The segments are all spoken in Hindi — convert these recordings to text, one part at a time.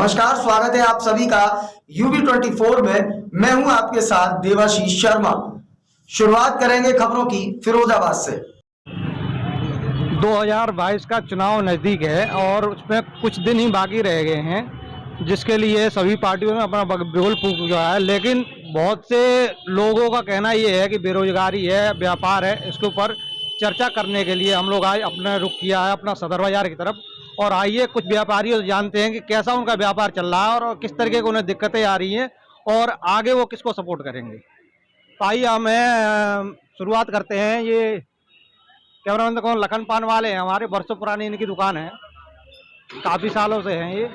नमस्कार, स्वागत है आप सभी का UB24 में। मैं हूं आपके साथ देवाशीष शर्मा। शुरुआत करेंगे खबरों की फिरोजाबाद से। 2022 का चुनाव नज़दीक है और उसमें कुछ दिन ही बाकी रह गए हैं, जिसके लिए सभी पार्टियों ने अपना बिगुल फूंक दिया है। लेकिन बहुत से लोगों का कहना ये है कि बेरोजगारी है, व्यापार है, इसके ऊपर चर्चा करने के लिए हम लोग आज अपना रुख किया है अपना सदर बाजार की तरफ। और आइए कुछ व्यापारियों से जानते हैं कि कैसा उनका व्यापार चल रहा है और किस तरीके की उन्हें दिक्कतें आ रही हैं और आगे वो किसको सपोर्ट करेंगे। तो आइए हमें शुरुआत करते हैं। ये कैमरामैन कौन लखन पान वाले हैं, हमारे बरसों पुरानी इनकी दुकान है, काफ़ी सालों से हैं ये।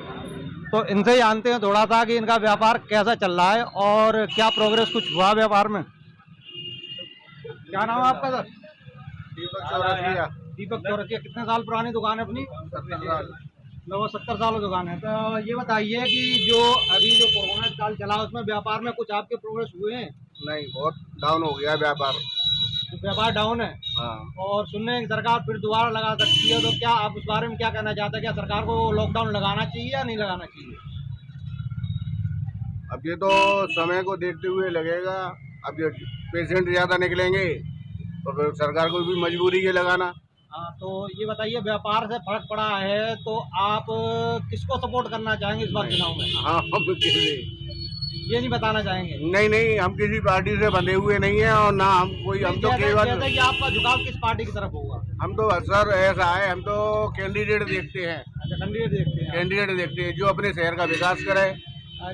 तो इनसे जानते हैं थोड़ा सा कि इनका व्यापार कैसा चल रहा है और क्या प्रोग्रेस कुछ हुआ व्यापार में। क्या नाम है आपका सर? दीपक चौरसिया। दीपक चौरसिया। कितने साल पुरानी दुकान है अपनी? 70 साल। लगभग 70 साल की दुकान है। तो ये बताइए कि जो अभी जो कोरोना काल चला उसमें व्यापार में कुछ आपके प्रोग्रेस हुए हैं? नहीं, बहुत डाउन हो गया व्यापार। तो व्यापार डाउन है। हाँ। और सुनने की सरकार फिर दोबारा लगा सकती है, तो क्या आप उस बारे में क्या कहना चाहते हैं? क्या सरकार को लॉकडाउन लगाना चाहिए या नहीं लगाना चाहिए? अब ये तो समय को देखते हुए लगेगा। अब ये पेशेंट ज़्यादा निकलेंगे तो फिर सरकार को भी मजबूरी है लगाना। हाँ, तो ये बताइए व्यापार से फर्क पड़ा है तो आप किसको सपोर्ट करना चाहेंगे इस बार चुनाव में? हाँ, हम किसी ये नहीं बताना चाहेंगे? नहीं, हम किसी पार्टी से बंधे हुए नहीं हैं और ना हम कोई, हम तो केवल जैसे कि आपका झुकाव किस पार्टी की तरफ होगा? हम तो सर ऐसा है, हम तो कैंडिडेट देखते हैं। अच्छा, कैंडिडेट देखते हैं। कैंडिडेट देखते हैं जो अपने शहर का विकास करे।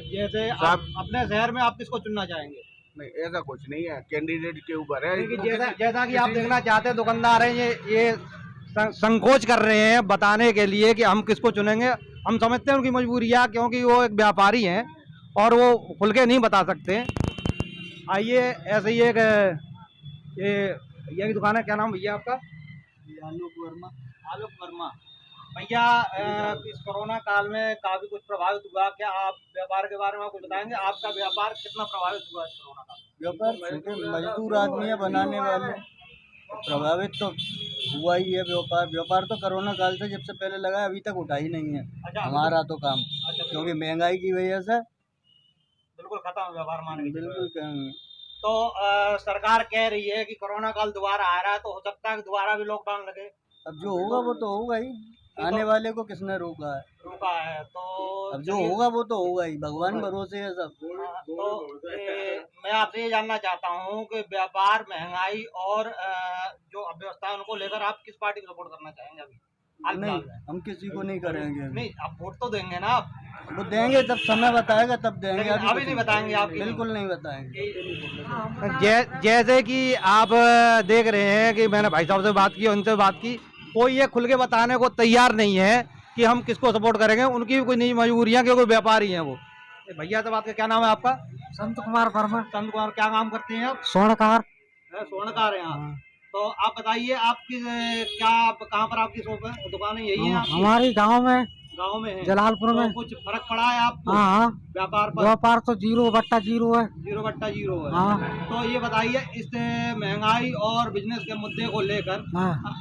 जैसे आप अपने शहर में आप किसको चुनना चाहेंगे? नहीं, ऐसा कुछ नहीं है, कैंडिडेट के ऊपर है। जैसा कि आप देखना चाहते हैं, दुकानदार हैं ये संकोच कर रहे हैं बताने के लिए कि हम किसको चुनेंगे। हम समझते हैं उनकी मजबूरियाँ, क्योंकि वो एक व्यापारी हैं और वो खुल के नहीं बता सकते। आइए ऐसे ही एक ये भैया की दुकान है। क्या नाम भैया आपका? आलोक वर्मा। आलोक वर्मा। भैया इस कोरोना काल में काफी कुछ प्रभावित हुआ, क्या आप व्यापार के बारे में कुछ बताएंगे? आपका व्यापार कितना प्रभावित हुआ इस कोरोना काल में? व्यापार छोटे मजदूर आदमी है बनाने वाले, प्रभावित तो हुआ ही है। व्यापार तो कोरोना काल से जब से पहले लगा अभी तक उठा ही नहीं है। अच्छा, हमारा तो काम क्योंकि महंगाई की वजह से बिल्कुल खत्म व्यापार माने। बिल्कुल तो सरकार कह रही है कि कोरोना काल दोबारा आ रहा है, तो हो सकता है कि दोबारा भी लॉकडाउन लगे। अब जो होगा वो तो होगा ही, आने वाले को किसने रोका है? तो अब जो होगा वो तो होगा ही, भगवान भरोसे है सब। तो मैं आपसे ये जानना चाहता हूँ कि व्यापार, महंगाई और जो अव्यवस्था है उनको लेकर आप किस पार्टी को सपोर्ट करना चाहेंगे अभी? नहीं, हम किसी को नहीं करेंगे। नहीं, आप वोट तो देंगे ना? आप वो देंगे जब समय बताएगा तब देंगे, अभी नहीं बताएंगे आप? बिल्कुल नहीं बताएंगे। जैसे कि आप देख रहे हैं कि मैंने भाई साहब से बात की, उनसे बात की, कोई ये खुल के बताने को तैयार नहीं है कि हम किसको सपोर्ट करेंगे। उनकी भी कोई नई मजबूरियां, क्योंकि व्यापारी हैं वो। भैया से बात का क्या नाम है आपका? संत कुमार वर्मा। संत कुमार। क्या काम करते हैं आप? स्वर्णकार। स्वर्णकार हैं आप। तो आप बताइए आपकी कहाँ पर आपकी शॉप है, दुकान है? यही है हमारी गांव में है, जलालपुर में। तो कुछ फर्क पड़ा है आपको? हाँ, व्यापार पर? व्यापार तो 0/0 है। 0/0 है। हाँ। तो ये बताइए इस महंगाई और बिजनेस के मुद्दे को लेकर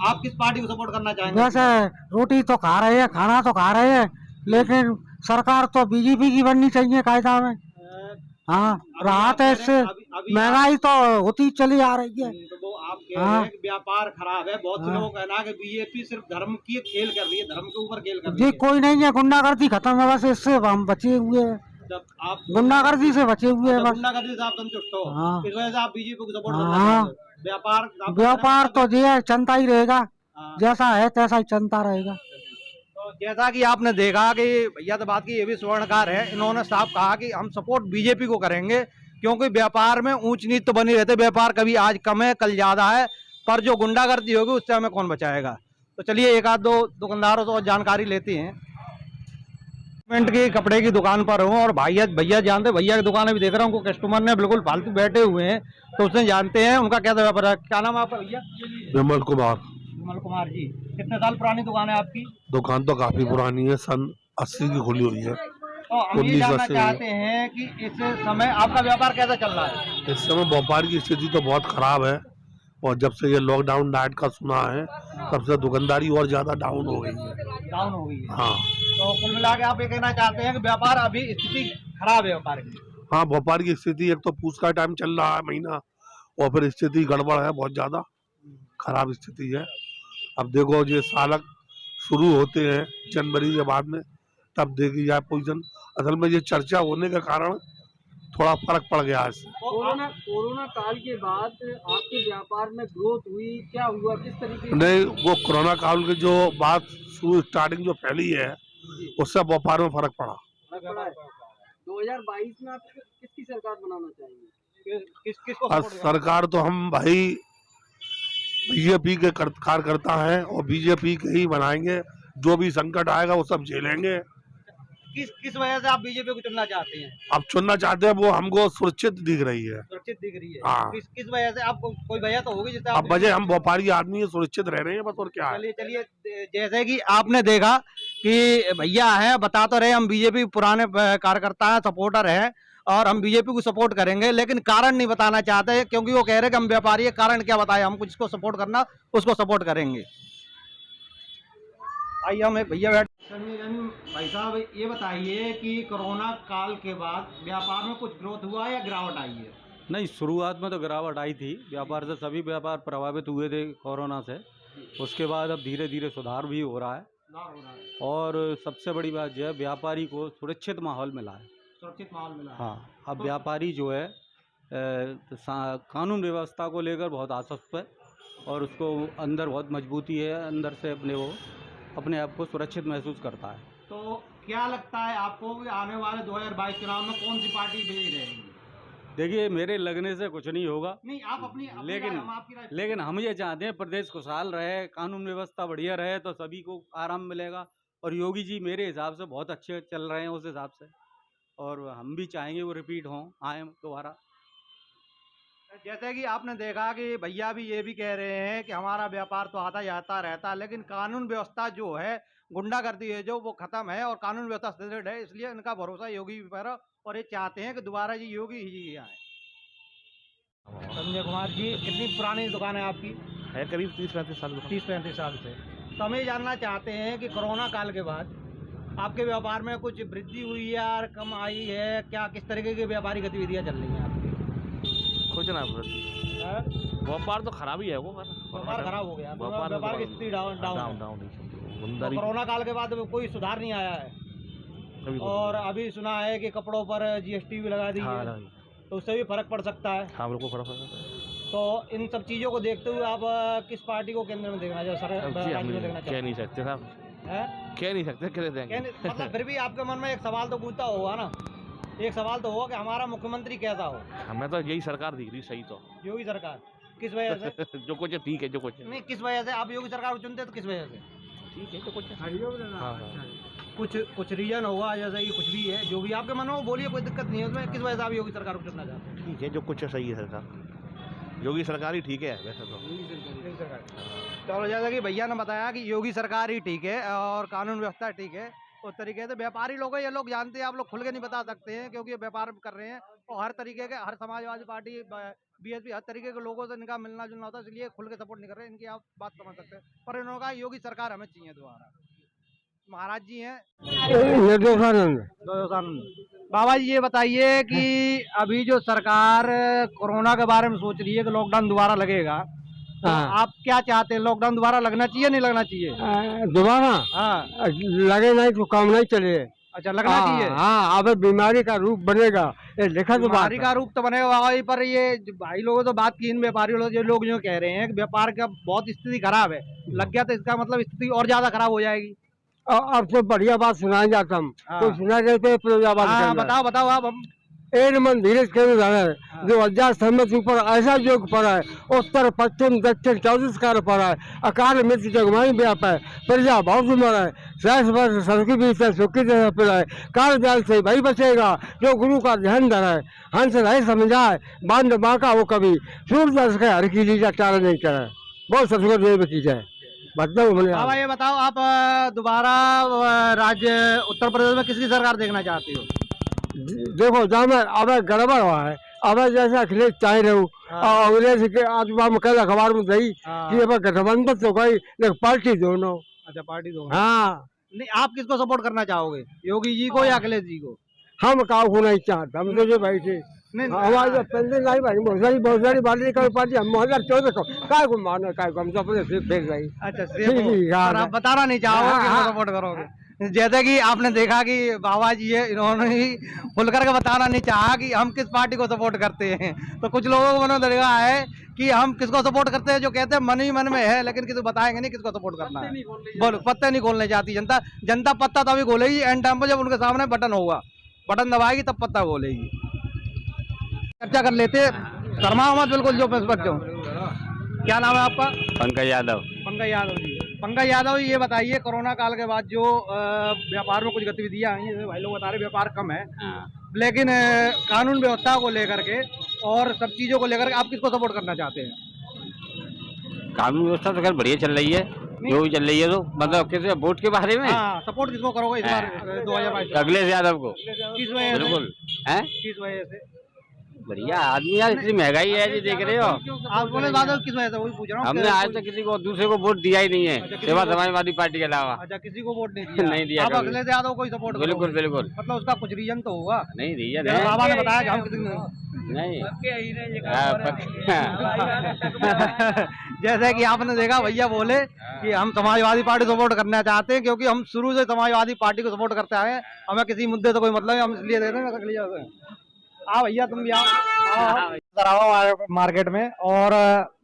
आप किस पार्टी को सपोर्ट करना चाहेंगे? वैसे रोटी तो खा रहे हैं, खाना तो खा रहे हैं, लेकिन सरकार तो बीजेपी की बननी चाहिए कायदा में। हाँ, राहत है इससे। महंगाई तो होती चली आ रही है। तो वो आप कह रहे हैं कि व्यापार खराब है। बहुत से लोगों का कहना है कि बीजेपी सिर्फ धर्म की खेल कर रही है, धर्म के ऊपर खेल कर रही है। जी, कोई नहीं है, गुंडागर्दी खत्म है, बस इससे हम बचे हुए हैं। जब आप गुंडागर्दी से बचे हुए हैं, बस गुंडागर्दी से आप संतुष्ट हो, हाँ। इस वजह से आप बीजेपी को सपोर्ट करना चाहते हो। व्यापार तो जो है चलता ही रहेगा, जैसा है तैसा ही चलता रहेगा। तो जैसा कि आपने देखा कि भैया से बात की, ये भी स्वर्णकार है, इन्होंने साफ कहा कि हम सपोर्ट बीजेपी को करेंगे, क्योंकि व्यापार में ऊंच नीच तो बनी रहते। व्यापार कभी आज कम है कल ज्यादा है, पर जो गुंडागर्दी होगी उससे हमें कौन बचाएगा। तो चलिए एक आध दो दुकानदारों से जानकारी लेते हैं। की कपड़े की दुकान पर हूँ और भैया जानते, भैया की दुकान अभी देख रहा हूँ, कस्टमर ने बिल्कुल फालतू बैठे हुए हैं, तो उसने जानते हैं उनका क्या व्यापार है। क्या नाम है आपका भैया? विमल कुमार। विमल कुमार जी, कितने साल पुरानी दुकान है आपकी? दुकान तो काफी पुरानी है, सन 80 की खुली हुई है। तो हम ये जानना चाहते हैं कि इस समय आपका व्यापार कैसा चल रहा है? इस समय व्यापार की स्थिति तो बहुत खराब है, और जब से ये लॉकडाउन नाइट का सुना है तब से दुकानदारी और ज्यादा डाउन हो गई है। डाउन हो गई है। हाँ तो कुल मिला के आप ये कहना चाहते हैं कि व्यापार अभी स्थिति खराब है व्यापार की? हाँ, व्यापार की स्थिति, एक तो पूछ का टाइम चल रहा है महीना, और फिर स्थिति गड़बड़ है, बहुत ज्यादा खराब स्थिति है। अब देखो ये सालक शुरू होते हैं जनवरी के बाद में, तब देखी जाए पोजीशन। असल में ये चर्चा होने के कारण थोड़ा फर्क पड़ गया है इससे। कोरोना काल के बाद आपके व्यापार में ग्रोथ हुई, क्या हुआ, किस तरीके से? नहीं, वो कोरोना काल की जो बात शुरू स्टार्टिंग जो फैली है उससे व्यापार में फर्क पड़ा। 2022 में आप किसकी सरकार बनाना चाहेंगे? किसको और सरकार तो हम भाई बीजेपी के कार्यकर्ता हैं और बीजेपी के ही बनाएंगे। जो भी संकट आएगा वो सब झेलेंगे। किस वजह से आप बीजेपी को चुनना चाहते हैं? अब चुनना चाहते हैं, वो हमको सुरक्षित दिख रही है। सुरक्षित दिख रही है? हाँ। किस वजह से? आपको कोई वजह तो होगी जिससे अब वजह हम व्यापारी आदमी है, सुरक्षित रह रहे हैं बस, और क्या है। चलिए जैसे कि आपने देखा कि भैया हैं, बता तो रहे हम बीजेपी पुराने कार्यकर्ता हैं, सपोर्टर हैं और हम बीजेपी को सपोर्ट करेंगे, लेकिन कारण नहीं बताना चाहते क्योंकि वो कह रहे कि हम व्यापारी है। कारण क्या बताए? हमको जिसको सपोर्ट करना उसको सपोर्ट करेंगे। आइए हम भैया बैठ। भाई साहब ये बताइए कि कोरोना काल के बाद व्यापार में कुछ ग्रोथ हुआ या गिरावट आई है? नहीं, शुरुआत में तो गिरावट आई थी व्यापार से, सभी व्यापार प्रभावित हुए थे कोरोना से। उसके बाद अब धीरे धीरे सुधार भी हो रहा है, और सबसे बड़ी बात यह है व्यापारी को सुरक्षित माहौल मिला है। सुरक्षित माहौल मिला है। हाँ, अब व्यापारी जो है कानून व्यवस्था को लेकर बहुत आश्वस्त है और उसको अंदर बहुत मजबूती है, अंदर से अपने आप को सुरक्षित महसूस करता है। तो क्या लगता है आपको कि आने वाले 2022 चुनाव में कौन सी पार्टी विजयी रहेगी? देखिए, मेरे लगने से कुछ नहीं होगा। नहीं, आप अपनी लेकिन हम ये चाहते हैं प्रदेश खुशहाल रहे, कानून व्यवस्था बढ़िया रहे तो सभी को आराम मिलेगा। और योगी जी मेरे हिसाब से बहुत अच्छे चल रहे हैं उस हिसाब से, और हम भी चाहेंगे वो रिपीट हों, आए दोबारा। जैसे कि आपने देखा कि भैया भी ये भी कह रहे हैं कि हमारा व्यापार तो आता जाता रहता है, लेकिन कानून व्यवस्था जो है, गुंडागर्दी है जो, वो खत्म है और कानून व्यवस्था सुदृढ़ है, इसलिए इनका भरोसा योगी पर, और ये चाहते हैं कि दोबारा जी योगी ही आए। संजय कुमार जी, कितनी पुरानी दुकान है आपकी? है करीब 30-35 साल। 30-35 साल से। तो हम ये जानना चाहते हैं कि कोरोना काल के बाद आपके व्यापार में कुछ वृद्धि हुई है या कम आई है? क्या किस तरीके की व्यापारी गतिविधियाँ चल रही हैं आपकी? कुछ ना, व्यापार तो खराब ही है। वो व्यापार खराब हो गया, व्यापार की स्थिति डाउन। कोरोना काल के बाद कोई सुधार नहीं आया है, और अभी सुना है कि कपड़ों पर जीएसटी भी लगा दी है, तो उससे भी फर्क पड़ सकता है। हाँ, बिल्कुल फर्क पड़ता है। तो इन सब चीज़ों को देखते हुए आप किस पार्टी को केंद्र में देखना चाहिए? कह नहीं सकते साहब, कह नहीं सकते, कह देंगे। मतलब फिर भी आपके मन में एक सवाल तो पूछता होगा ना, एक सवाल तो होगा कि हमारा मुख्यमंत्री कैसा हो? हमें तो यही सरकार दिख रही सही, तो योगी सरकार। किस वजह से? जो कुछ ठीक है, जो कुछ नहीं, किस वजह से आप योगी सरकार को चुनते तो किस वजह से? ठीक है, जो कुछ कुछ रीजन होगा, जैसे कि कुछ भी है, जो भी आपके मन में बोलिए, कोई दिक्कत नहीं है उसमें। किस वजह से आप योगी सरकार को चुनना चाहते हैं? ठीक है, जो कुछ सही है सरकार, योगी सरकार ही ठीक है वैसे तो। चलो, जैसा कि भैया ने बताया कि योगी सरकार ही ठीक है और कानून व्यवस्था ठीक है, उस तरीके से व्यापारी लोग, ये लोग जानते हैं, आप लोग खुल के नहीं बता सकते हैं क्योंकि ये व्यापार कर रहे हैं, और हर तरीके के, हर समाजवादी पार्टी, बीएसपी, हर तरीके के लोगों से इनका मिलना जुलना होता है, इसलिए खुल के सपोर्ट नहीं कर रहे। इनकी आप बात समझ सकते हैं, पर इन्होंने कहा योगी सरकार हमें चाहिए दोबारा। महाराज जी हैं बाबा जी, ये बताइए कि अभी जो सरकार कोरोना के बारे में सोच रही है कि लॉकडाउन दोबारा लगेगा, तो आप क्या चाहते हैं? लॉकडाउन दोबारा लगना चाहिए, नहीं लगना चाहिए? दोबारा? हाँ, लगे नहीं तो काम नहीं चले। अच्छा, लगना चाहिए। हाँ, अब बीमारी का रूप बनेगा, ये लिखा तो बीमारी का रूप तो बनेगा भाई, पर ये भाई लोगों तो बात की, इन व्यापारियों लोग, जो लोग जो कह रहे हैं कि व्यापार का बहुत स्थिति खराब है, लग गया तो इसका मतलब स्थिति और ज्यादा खराब हो जाएगी। अब तो बढ़िया बात सुनाई जाता हम, तो सुना जाते बताओ आप। हम एक मन धीरज केंद्र है जो 1000 सम्मत ऊपर ऐसा योग पड़ा है, उत्तर पश्चिम दक्षिण 24 कार पड़ा है, अकाल मृत्यु जगमाई व्याप है, प्रजा बहुत उमर है, सहस वर्ष सड़की बीच है, सुखी जगह पर है, काल जाल से वही बचेगा जो गुरु का ध्यान धरा है, हंस रहे समझाए बांध बांका वो कभी सूर्य के हर की लीजा चारा नहीं करे, बहुत सतगुरु देव की जाए। बाबा, ये बताओ, आप दोबारा राज्य उत्तर प्रदेश में किसकी सरकार देखना चाहती हो? देखो, जहाँ में अब गड़बड़ हुआ है, अब जैसे अखिलेश चाह रहे हो और अंग्रेज के आज में कल अखबार में गई कि अब गठबंधन तो गई लेकिन पार्टी दोनों। अच्छा, पार्टी दो। हाँ, नहीं, आप किसको सपोर्ट करना चाहोगे, योगी जी को या अखिलेश जी को? हम काउ को नहीं चाहते, हम तो जो भाई थे नहीं, हमारे जो पेंशन लाई भाई बहुत सारी बात कर पार्टी हम 2014 को काय को मानो काय को हम तो अपने से फेंक गई। अच्छा, ठीक है, हाँ, पर आप बताना नहीं चाहोगे हाँ, किसको हाँ। सपोर्ट करोगे? जैसे कि आपने देखा कि बाबा जी है, इन्होंने ही खुलकर के बताना नहीं चाहा कि हम किस पार्टी को सपोर्ट करते हैं। तो कुछ लोगों को मैंने देखा है कि हम किसको सपोर्ट करते हैं, जो कहते हैं मन ही मन में है, लेकिन किसी को बताएंगे नहीं किसको सपोर्ट करना है। बोलो, पत्ते नहीं खोलने जाती जनता। जनता पत्ता तभी खोलेगी एंड टाइम पर, जब उनके सामने बटन होगा, बटन दबाएगी तब पत्ता खोलेगी। चर्चा कर लेते हैं। शर्मा मत बिल्कुल, जो निष्पक्ष हो। क्या नाम है आपका? पंकज यादव। पंकज यादव जी। पंकज यादव जी, ये बताइए कोरोना काल के बाद जो व्यापार में कुछ गतिविधियां आई हैं, जैसे भाई लोग बता रहे व्यापार कम है, लेकिन कानून व्यवस्था को लेकर के और सब चीजों को लेकर के आप किसको सपोर्ट करना चाहते हैं? कानून व्यवस्था तो खैर बढ़िया चल रही है, जो भी चल रही है। तो मतलब किसी वोट के बारे में हाँ, सपोर्ट किसको करोगे इस बार 2022? अखिलेश यादव को। किस वजह से? बिल्कुल है, किस वजह से? बढ़िया आदमी यार, इतनी महंगाई है जी, देख रहे हो। आप बोले बादल किस वजह से, वही पूछ रहा हूँ। हमने आज तक किसी को दूसरे को वोट दिया ही नहीं है, सेवा समाजवादी पार्टी के अलावा। अच्छा, किसी को वोट नहीं दिया? नहीं दिया आप कभी। अखिलेश यादव को ही सपोर्ट करोगे? बिल्कुल बिल्कुल। मतलब उसका कुछ रीजन तो होगा। नहीं दिया जैसे नहीं, बाबा ने बताया कि हम किसी नहीं। जैसे कि आपने देखा भैया बोले कि हम समाजवादी पार्टी सपोर्ट करना चाहते हैं, क्योंकि हम शुरू से समाजवादी पार्टी को सपोर्ट करते आए हैं, हमें किसी मुद्दे से कोई मतलब है, हम इसलिए दे रहे हैं। हाँ भैया, तुम भी आओ मार्केट में, और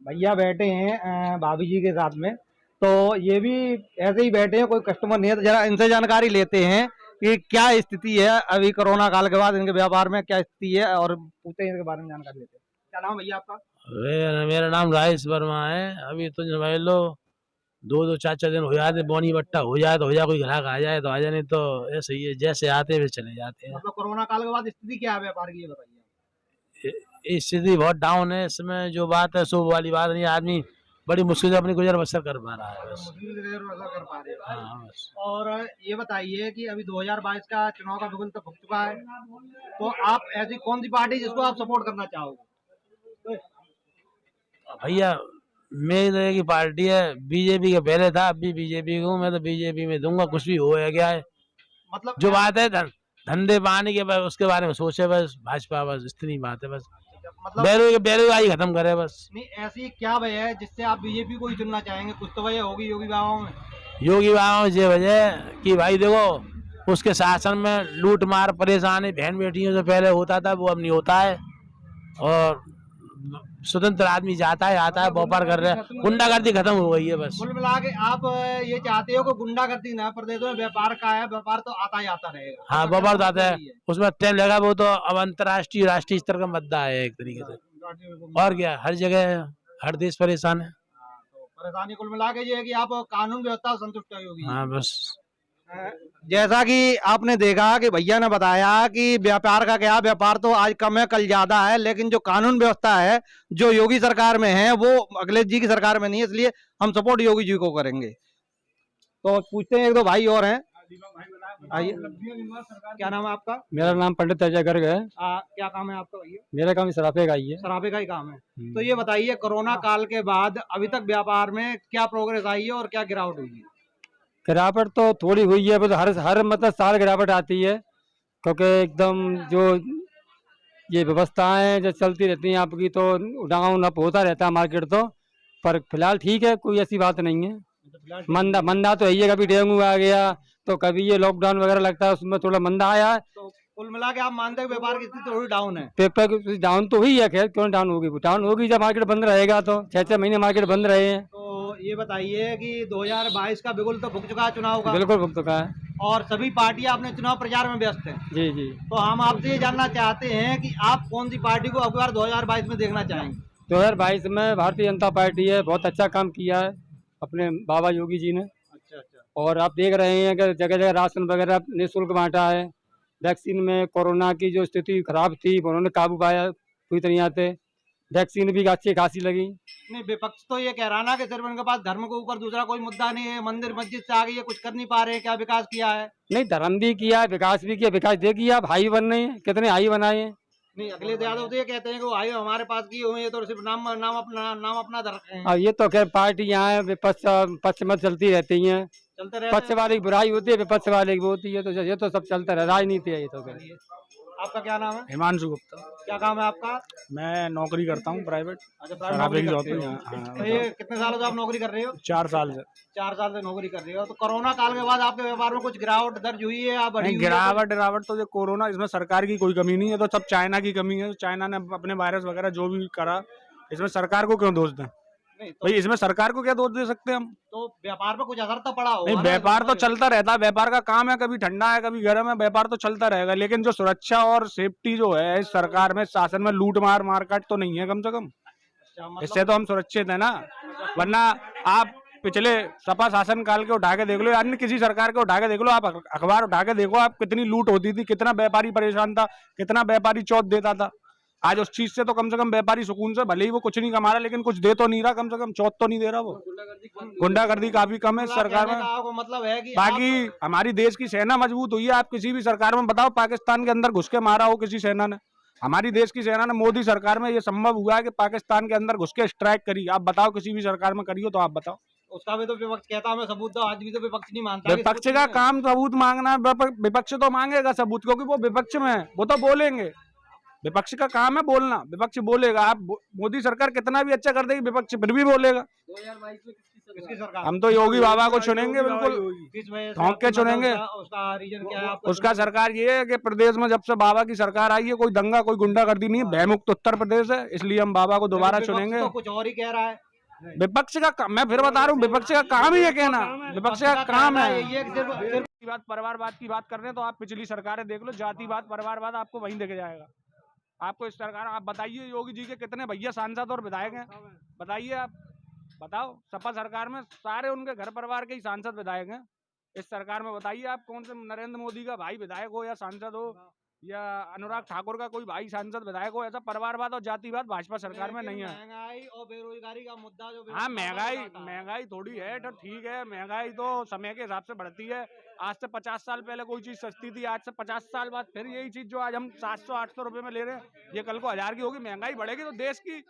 भैया बैठे हैं भाभी जी के साथ में, तो ये भी ऐसे ही बैठे हैं, कोई कस्टमर नहीं है, तो जरा इनसे जानकारी लेते हैं कि क्या स्थिति है अभी कोरोना काल के बाद, इनके व्यापार में क्या स्थिति है, और पूछते हैं इनके बारे में जानकारी लेते हैं। क्या नाम भैया आपका? मेरा नाम राजेश वर्मा है। अभी तो समझ लो 2-2 4-4 दिन हो जाते, बोनी बट्टा हो जाए तो हो जाए, कोई ग्राहक आ जाए तो आ जाए, नहीं तो ऐसे ही है, जैसे आते हैं वैसे चले जाते हैं। मतलब कोरोना काल के बाद स्थिति क्या है व्यापार की, ये बताइए। स्थिति बहुत डाउन है इसमें, जो बात है सो वाली बात नहीं, आदमी बड़ी मुश्किल से अपनी गुजर बसर कर पा रहा है बस। कर पा रहे हैं। हाँ बस। और ये बताइए कि अभी 2022 का चुनाव का बिगुल तो फूक चुका है, तो आप ऐसी कौन सी पार्टी जिसको आप सपोर्ट करना चाहोगे? भैया मेरी तरह की पार्टी है बीजेपी के, पहले था, अभी बीजेपी को, मैं तो बीजेपी में दूंगा, कुछ भी हो या क्या है। मतलब जो बात है धंधे पानी के, बस उसके बारे में सोचे, बस भाजपा, बस इतनी बात है बस। मतलब बेरोजगारी खत्म करे बस। नहीं, ऐसी क्या वजह है जिससे आप बीजेपी को ही चुनना चाहेंगे? कुछ तो वजह होगी योगी बाबा में। योगी बाबा ये वजह कि भाई देखो, उसके शासन में लूट मार परेशानी बहन बेटियों से पहले होता था, वो अब नहीं होता है, और स्वतंत्र आदमी जाता है आता है, व्यापार कर रहे हैं, गुंडागर्दी खत्म हो गई है बस। कुल मिला के आप ये चाहते हो कि गुंडागर्दी ना प्रदेश में, व्यापार का है, व्यापार तो आता ही आता रहेगा। हाँ, व्यापार तो आता है, उसमें टाइम लगा, वो तो अब अंतर्राष्ट्रीय राष्ट्रीय स्तर का मुद्दा है एक तरीके से, और क्या, हर जगह हर देश परेशान है। तो परेशानी कुल मिला के ये है कि आप कानून व्यवस्था से संतुष्ट होगी। हाँ बस। जैसा कि आपने देखा कि भैया ने बताया कि व्यापार का क्या, व्यापार तो आज कम है कल ज्यादा है, लेकिन जो कानून व्यवस्था है जो योगी सरकार में है वो अखिलेश जी की सरकार में नहीं है, इसलिए हम सपोर्ट योगी जी को करेंगे। तो पूछते हैं, एक दो भाई और हैं, आइए। क्या नाम है आपका? मेरा नाम पंडित अजय गर्ग है। क्या काम है आपका भैया? मेरा काम सराफे का ही है। सराफे का ही काम है। तो ये बताइए कोरोना काल के बाद अभी तक व्यापार में क्या प्रोग्रेस आई है और क्या गिरावट हुई है? गिरावट तो थोड़ी हुई है, बस हर मतलब साल गिरावट आती है, क्योंकि एकदम जो ये व्यवस्थाएं जो चलती रहती हैं आपकी, तो डाउन अप होता रहता है मार्केट तो, पर फिलहाल ठीक है, कोई ऐसी बात नहीं है। मंदा तो है, कभी डेंगू आ गया तो कभी ये लॉकडाउन वगैरह लगता है, उसमें थोड़ा मंदा आया है। तो कुल मिला के आप मानते हैं व्यापार की स्थिति थोड़ी डाउन है? पेपर डाउन तो हुई है, खैर क्यों डाउन होगी, डाउन होगी जब मार्केट बंद रहेगा, तो 6-6 महीने मार्केट बंद रहे हैं। तो ये बताइए कि 2022 का बिगुल तो फूक चुका है चुनाव का, बिल्कुल फूक चुका है, और सभी पार्टियां अपने चुनाव प्रचार में व्यस्त हैं। जी जी। तो हम आपसे ये जानना चाहते हैं कि आप कौन सी पार्टी को अब 2022 में देखना चाहेंगे? 2022 में भारतीय जनता पार्टी है, बहुत अच्छा काम किया है अपने बाबा योगी जी ने। अच्छा अच्छा। और आप देख रहे हैं कि जगह जगह राशन वगैरह निःशुल्क बांटा है। वैक्सीन में कोरोना की जो स्थिति खराब थी उन्होंने काबू पाया पूरी तरह से, वैक्सीन भी अच्छी खासी लगी। नहीं, विपक्ष तो ये कह रहा ना कि सिर्फ उनके पास धर्म के ऊपर दूसरा कोई मुद्दा नहीं है, मंदिर मस्जिद से आगे ये कुछ कर नहीं पा रहे, क्या विकास किया है? नहीं, धर्म भी किया, विकास भी किया, विकास दे किया, भाई बन रहे हैं, कितने हाई बनाए हैं, नहीं, अखिलेश यादव तो ये कहते हैं कि वो आए हमारे पास की हुए, ये तो सिर्फ नाम अपना धर रखे हैं। ये तो खैर पार्टी यहाँ है, विपक्ष पक्ष मत चलती रहती हैं। चलते रहते पक्ष वाले की बुराई होती है, विपक्ष वाले की होती है, तो ये तो सब चलता रहे, राजनीति है ये तो खैर। हैं। आपका क्या नाम है? हिमांशु गुप्ता। क्या काम है आपका? मैं नौकरी करता हूँ प्राइवेट। अच्छा, प्राइवेट नौकरी करते हो। हाँ, तो ये कितने सालों से आप नौकरी कर रहे हो? 4 साल से। 4 साल से नौकरी कर रहे हो। तो कोरोना काल के बाद आपके व्यापार में कुछ गिरावट दर्ज हुई है या बढ़ी नहीं, हुई है? गिरावट तो जो कोरोना, इसमें सरकार की कोई कमी नहीं है, तो सब चाइना की कमी है। चाइना ने अपने वायरस वगैरह जो भी करा, इसमें सरकार को क्यों दोष दें? नहीं, तो भाई इसमें सरकार को क्या दोष दे सकते हैं हम? तो व्यापार पे कुछ असर तो पड़ा होगा नहीं, ना? व्यापार तो चलता रहता है, व्यापार का काम है, कभी ठंडा है कभी गर्म है, व्यापार तो चलता रहेगा। लेकिन जो सुरक्षा और सेफ्टी जो है इस सरकार में, शासन में लूट मार मारकाट तो नहीं है कम से कम। अच्छा, मतलब इससे तो हम सुरक्षित है ना। वरना आप पिछले सपा शासन काल के उठा के देख लो, अन्य किसी सरकार के उठा के देख लो, आप अखबार उठा के देखो, आप कितनी लूट होती थी, कितना व्यापारी परेशान था, कितना व्यापारी चौथ देता था। आज उस चीज से तो कम से कम व्यापारी सुकून से, भले ही वो कुछ नहीं कमा रहा लेकिन कुछ दे तो नहीं रहा, कम से कम चौथ तो नहीं दे रहा वो। गुंडागर्दी काफी कम है इस सरकार में। मतलब है कि बाकी हमारी देश की सेना मजबूत हुई है। आप किसी भी सरकार में बताओ, पाकिस्तान के अंदर घुस के मारा हो किसी सेना ने? हमारी देश की सेना ने, मोदी सरकार में ये संभव हुआ है कि पाकिस्तान के अंदर घुस के स्ट्राइक करी। आप बताओ किसी भी सरकार में करी हो तो आप बताओ। उसका भी तो विपक्ष कहता है हमें सबूत दो, आज भी तो विपक्ष नहीं मानता। विपक्ष का काम सबूत मांगना, विपक्ष तो मांगेगा सबूत, क्योंकि वो विपक्ष में है, वो तो बोलेंगे। विपक्ष का काम है बोलना, विपक्ष बोलेगा। आप मोदी सरकार कितना भी अच्छा कर देगी, विपक्ष फिर भी बोलेगा। 2022 में किसकी सरकार? हम तो योगी बाबा को चुनेंगे, बिल्कुल ठोंक के चुनेंगे। उसका रीजन क्या है? उसका सरकार ये है कि प्रदेश में जब से बाबा की सरकार आई है, कोई दंगा कोई गुंडागर्दी नहीं है, भयमुक्त उत्तर प्रदेश है, इसलिए हम बाबा को दोबारा चुनेंगे। तो कुछ और ही कह रहा है विपक्ष का। मैं फिर बता रहा हूँ, विपक्ष का काम ही है कहना, विपक्ष का काम है। ये सिर्फ बात परिवारवाद की बात कर रहे हैं तो आप पिछली सरकारें देख लो, जातिवाद परिवारवाद आपको वहीं दिख जाएगा। आपको इस सरकार, आप बताइए योगी जी के कितने भैया सांसद और विधायक हैं? बताइए, आप बताओ। सपा सरकार में सारे उनके घर परिवार के ही सांसद विधायक हैं। इस सरकार में बताइए आप कौन से नरेंद्र मोदी का भाई विधायक हो या सांसद हो, या अनुराग ठाकुर का कोई भाई सांसद विधायक हो। ऐसा परिवारवाद और जातिवाद भाजपा सरकार में नहीं है। महंगाई और बेरोजगारी का मुद्दा जो हाँ, महंगाई थोड़ी है तो ठीक है। महंगाई तो समय के हिसाब से बढ़ती है। आज से 50 साल पहले कोई चीज सस्ती थी, आज से 50 साल बाद फिर यही चीज जो आज हम 700-800 रुपए में ले रहे हैं, ये कल को 1000 की होगी। महंगाई बढ़ेगी तो देश की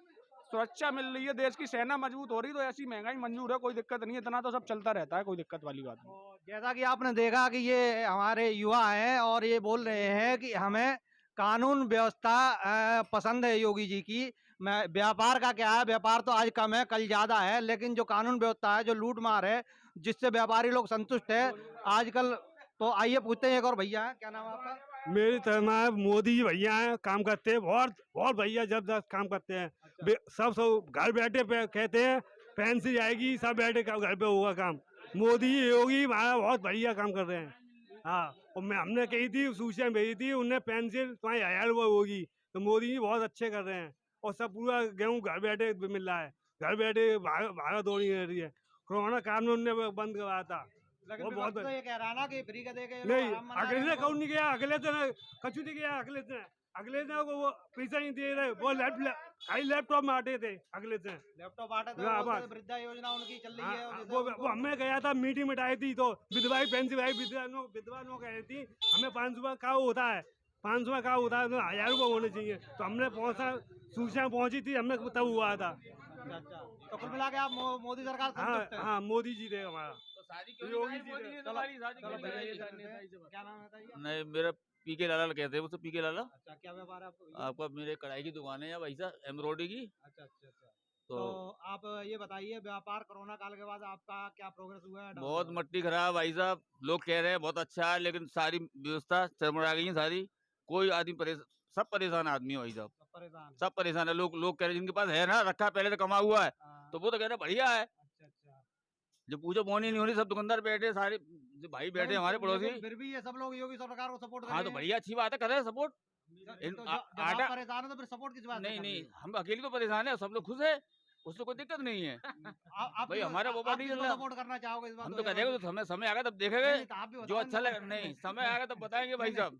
सुरक्षा मिल रही है, देश की सेना मजबूत हो रही, तो ऐसी महंगाई मंजूर है, कोई दिक्कत नहीं है। इतना तो सब चलता रहता है, कोई दिक्कत वाली बात नहीं। जैसा कि आपने देखा कि ये हमारे युवा हैं और ये बोल रहे हैं कि हमें कानून व्यवस्था पसंद है योगी जी की। व्यापार का क्या है, व्यापार तो आज कम है कल ज्यादा है, लेकिन जो कानून व्यवस्था है, जो लूट मार है, जिससे व्यापारी लोग संतुष्ट है आजकल। तो आइए पूछते हैं एक और भैया है, क्या नाम है आपका? मेरी तरह मोदी जी भैया हैं, काम करते हैं, बहुत भैया जबरदस्त काम करते हैं। सब घर बैठे कहते हैं पेंशन आएगी, सब बैठे घर पे होगा काम। मोदी जी योगी हमारा बहुत बढ़िया काम कर रहे हैं। हाँ, और हमने कही थी, सूचना भेजी थी, उन्हें पेंशन तुम्हारी 1000 रुपये होगी, तो मोदी जी बहुत अच्छे कर रहे हैं। और सब पूरा गेहूँ घर बैठे मिल रहा है, घर बैठे भागा दौड़ी रह रही है। कोरोना काल में उनने बंद करवाया था। वो बहुत तो ये कह रहा ना कि फ्री का दे के नहीं, अगले दिन कौन नहीं गया, अगले दिन कछु नहीं गया। अगले दिन वो पैसा नहीं दे रहे, वो लैपटॉप में आटे थे। अगले दिन लैपटॉप आटे थे, वृद्धा योजना उनकी चल रही है। वो हमें गया था, मीटिंग में आई थी, तो विधवा पेंशन भाई विधवा नो कह रही थी हमें 500 रुपये का होता है, 500 रुपये का होता है, तो 1000 रुपये होने चाहिए। तो हमने पहुंचा, सूचना पहुंची थी, हमने तब हुआ था। अच्छा, तो कुल मिला के आप मोदी सरकार संतुष्ट हैं? हाँ, मोदी जी थे हमारा। योगी जी क्या नाम है? नहीं, मेरा पीके लाला कहते हैं, उससे पीके लाला। अच्छा, क्या व्यापार है आपको? आपका मेरे कढ़ाई की दुकान है या भाई साहब एम्ब्रॉयडरी की। अच्छा। तो आप ये बताइए, व्यापार कोरोना काल के बाद आपका क्या प्रोग्रेस हुआ है? बहुत मट्टी खराब भाई साहब, लोग कह रहे हैं बहुत अच्छा है, लेकिन सारी व्यवस्था चरमरा गई है सारी। कोई आदमी सब परेशान आदमी है भाई साहब, सब परेशान है। लोग कह रहे हैं जिनके पास है ना रखा पहले से कमा हुआ है, तो वो तो कह रहे बढ़िया है। जो पूछो बोनी नहीं हो रही, सब दुकानदार बैठे, सारे जो भाई बैठे हमारे पड़ोसी, फिर भी ये सब लोग योगी सरकार को सपोर्ट कर हाँ, तो बढ़िया अच्छी बात है, कर रहे हैं सपोर्ट। आटा परेशान है तो फिर सपोर्ट किस बात? नहीं, हम अकेले तो परेशान है, सब लोग खुश है, उससे कोई दिक्कत नहीं है। भाई हमारा वो नहीं चल रहा, सपोर्ट करना चाहोगे इस बात? हम तो करेंगे, तो हमें समय आएगा तब देखेंगे जो अच्छा लगे। नहीं, समय आएगा तब बताएंगे भाई साहब,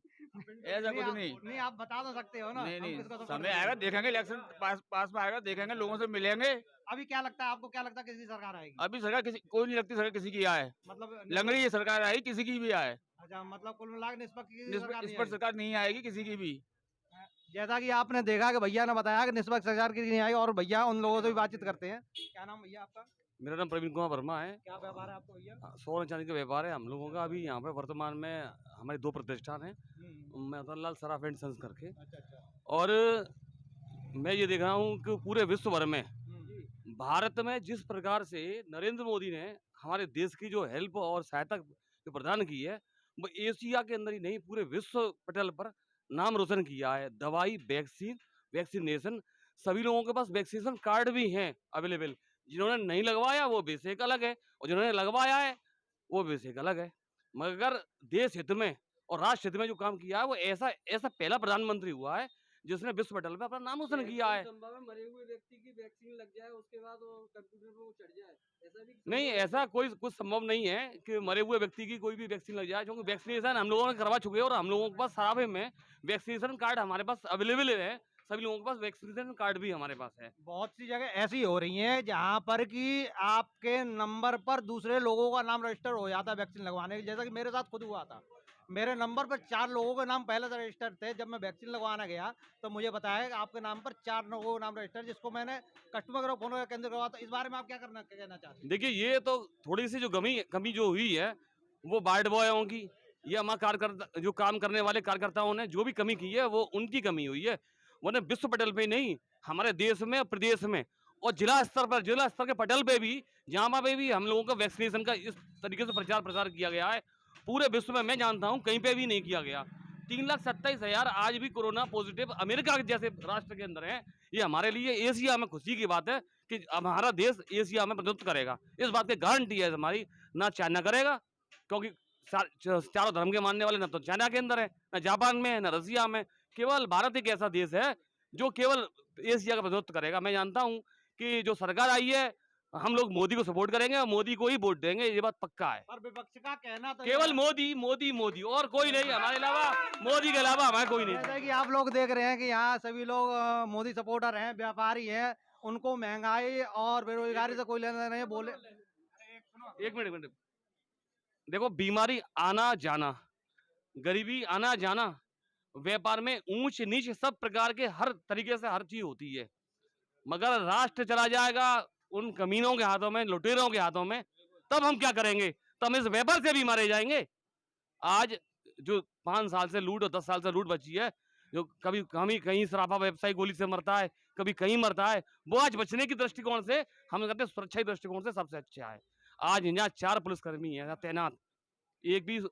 ऐसा कुछ नहीं। आप बता तो सकते हो ना? नहीं, समय आएगा देखेंगे, इलेक्शन पास में आएगा देखेंगे, लोगों से मिलेंगे। अभी क्या लगता है आपको, क्या लगता है किसी सरकार आएगी? अभी सरकार कोई नहीं लगती, सरकार किसी की आए, मतलब लंगड़ी ये सरकार आई, किसी की भी आए। अच्छा, मतलब कुल मिला के निष्पक्ष सरकार नहीं आएगी किसी की भी। जैसा कि आपने देखा कि भैया ने बताया कि निष्पक्ष सरकार की नहीं आई, और भैया उन लोगों से भी बातचीत करते हैं। क्या नाम भैया आपका? मेरा नाम प्रवीण कुमार वर्मा है। क्या व्यापार है आपको भैया? स्वर्ण चांदी का व्यापार है हम लोगों का। अभी यहाँ पे वर्तमान में हमारे 2 प्रतिष्ठान हैं, मदन लाल सराफ एंड सन्स करके। और मैं ये देख रहा हूँ कि पूरे विश्व भर में भारत में जिस प्रकार से नरेंद्र मोदी ने हमारे देश की जो हेल्प और सहायता जो प्रदान की है, वो एशिया के अंदर ही नहीं पूरे विश्व पटल पर नाम रोशन किया है। दवाई, वैक्सीनेशन, सभी लोगों के पास वैक्सीनेशन कार्ड भी हैं अवेलेबल। जिन्होंने नहीं लगवाया वो बेसिक अलग है, और जिन्होंने लगवाया है वो बेसिक अलग है। मगर देश हित में और राष्ट्र हित में जो काम किया है, वो ऐसा पहला प्रधानमंत्री हुआ है जिसने विश्व पटल पे अपना नाम रोशन किया है। मरे हुए व्यक्ति की वैक्सीन लग जाए, उसके बाद वो कंप्यूटर पे वो चढ़ जाए, ऐसा भी नहीं, ऐसा कोई कुछ संभव नहीं है कि मरे हुए व्यक्ति की कोई भी वैक्सीन लग जाए, क्योंकि वैक्सीनेशन हम लोगों ने करवा चुके हैं और हम लोगों के पास सराफे में वैक्सीनेशन कार्ड हमारे पास अवेलेबल है। सभी लोगों के पास वैक्सीनेशन कार्ड भी हमारे पास है। बहुत सी जगह ऐसी हो रही हैं जहां पर कि आपके नंबर पर दूसरे लोगों का नाम रजिस्टर हो जाता है वैक्सीन लगवाने के। जैसा कि मेरे साथ खुद हुआ था, मेरे नंबर पर 4 लोगों के नाम पहले से रजिस्टर थे। जब मैं वैक्सीन लगवाना गया तो मुझे बताया कि आपके नाम पर 4 लोगों का नाम रजिस्टर, जिसको मैंने कस्टमर फोन केंद्र करवा। तो इस बारे में आप क्या कहना चाहते हैं? देखिए, ये तो थोड़ी सी जो कमी जो हुई है वो वार्ड बॉयों की, ये हमारे कार्यकर्ता जो काम करने वाले कार्यकर्ताओं ने जो भी कमी की है वो उनकी कमी हुई है। वरना विश्व पटल पे नहीं, हमारे देश में, प्रदेश में और जिला स्तर के पटल पे भी, जहाँ पे भी हम लोगों का वैक्सीनेशन का इस तरीके से प्रचार प्रसार किया गया है, पूरे विश्व में मैं जानता हूँ कहीं पे भी नहीं किया गया। 3,27,000 आज भी कोरोना पॉजिटिव अमेरिका के जैसे राष्ट्र के अंदर है। ये हमारे लिए एशिया में खुशी की बात है कि हमारा देश एशिया में प्रतिनिधित्व करेगा। इस बात की गारंटी है हमारी। ना चाइना करेगा, क्योंकि चारों धर्म के मानने वाले ना तो चाइना के अंदर है, ना जापान में है, ना रसिया में। केवल भारत एक ऐसा देश है जो केवल एशिया का प्रतिनिधित्व करेगा। मैं जानता हूं कि जो सरकार आई है, हम लोग मोदी को सपोर्ट करेंगे और मोदी को ही वोट देंगे, ये बात पक्का है। पर विपक्ष का कहना तो केवल मोदी मोदी मोदी और कोई नहीं, हमारे अलावा मोदी के अलावा हमारे कोई नहीं। जैसे कि आप लोग देख रहे हैं कि यहाँ सभी लोग मोदी सपोर्टर हैं, व्यापारी हैं, उनको महंगाई और बेरोजगारी से कोई लेना नहीं। बोले एक मिनट देखो, बीमारी आना जाना, गरीबी आना जाना, व्यापार में ऊंच नीच सब प्रकार के हर तरीके से हर चीज होती है। मगर राष्ट्र चला जाएगा उन कमीनों के हाथों में, लुटेरों के हाथों में, तब हम क्या करेंगे? तब हम इस व्यापार से भी मारे जाएंगे। आज जो 5 साल से लूट और 10 साल से लूट बची है, जो कभी कहीं सराफा व्यवसायी गोली से मरता है, कभी कहीं मरता है, वो आज बचने की दृष्टिकोण से हम कहते हैं सुरक्षा की दृष्टिकोण से सबसे अच्छा है। आज यहाँ 4 पुलिसकर्मी है तैनात, एक भी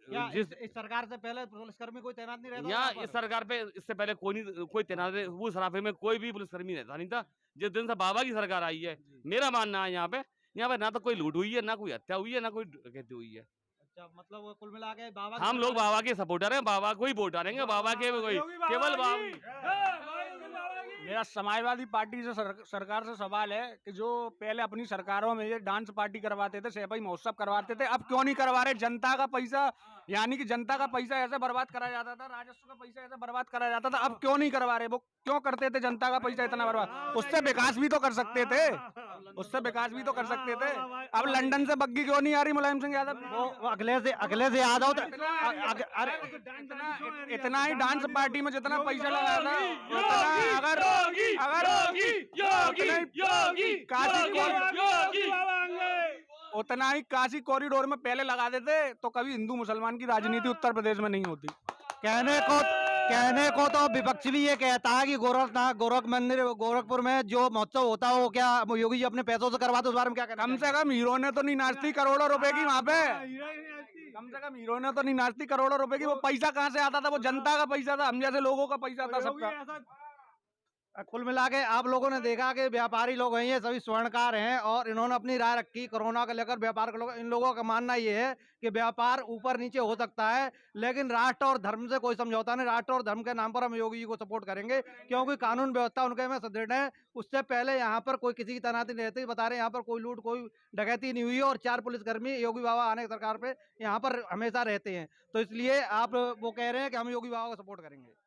इस सरकार से पहले पुलिसकर्मी कोई तैनात नहीं रहता यहाँ इस सरकार पे इससे पहले कोई तैनात, वो सराफे में कोई भी पुलिसकर्मी रहता नहीं था। जिस दिन से बाबा की सरकार आई है, मेरा मानना है यहाँ पे ना तो कोई लूट हुई है, ना कोई हत्या हुई है, ना कोई डकैती हुई है। अच्छा, मतलब कुल मिला के बाबा, हम लोग बाबा के सपोर्टर हैं, बाबा को ही वोट डालेंगे, बाबा के कोई केवल बाबा। मेरा समाजवादी पार्टी से सरकार से सवाल है कि जो पहले अपनी सरकारों में ये डांस पार्टी करवाते थे, सैफई महोत्सव करवाते थे, अब क्यों नहीं करवा रहे? जनता का पैसा, यानी कि जनता का पैसा ऐसे बर्बाद करा जाता था, राजस्व का पैसा ऐसे बर्बाद करा जाता था, अब क्यों नहीं करवा रहे? वो क्यों करते थे जनता का पैसा इतना बर्बाद? उससे विकास भी तो कर सकते थे, उससे विकास भी तो कर सकते थे। अब लंदन से बग्गी क्यों नहीं आ रही मुलायम सिंह यादव? वो अखिलेश यादव इतना ही डांस पार्टी में जितना पैसा लगाया था, उतना ही काशी कॉरिडोर में पहले लगा देते तो कभी हिंदू मुसलमान की राजनीति उत्तर प्रदेश में नहीं होती। कहने को तो विपक्ष भी ये कहता है कि गोरखपुर में जो महोत्सव होता है वो क्या योगी जी अपने पैसों से करवाते, उस बारे में क्या कहना? कम से कम हीरो ने तो नहीं नाचती करोड़ों रुपए की वहाँ पे, कम से कम हीरो ने तो नहीं नाचती करोड़ों रुपए की। वो पैसा कहाँ से आता था? वो जनता का पैसा था, हम जैसे लोगों का पैसा था सबका। कुल मिला के आप लोगों ने देखा कि व्यापारी लोग हैं, ये सभी स्वर्णकार हैं और इन्होंने अपनी राय रखी कोरोना को लेकर। व्यापार के लोग, इन लोगों का मानना ये है कि व्यापार ऊपर नीचे हो सकता है, लेकिन राष्ट्र और धर्म से कोई समझौता नहीं। राष्ट्र और धर्म के नाम पर हम योगी जी को सपोर्ट करेंगे, क्योंकि कानून व्यवस्था उनके में सुदृढ़ है। उससे पहले यहाँ पर कोई किसी की तैनाती नहीं रहती। बता रहे हैं यहाँ पर कोई लूट, कोई डकैती नहीं हुई और 4 पुलिसकर्मी योगी बाबा आने सरकार पे यहाँ पर हमेशा रहते हैं। तो इसलिए आप वो कह रहे हैं कि हम योगी बाबा को सपोर्ट करेंगे।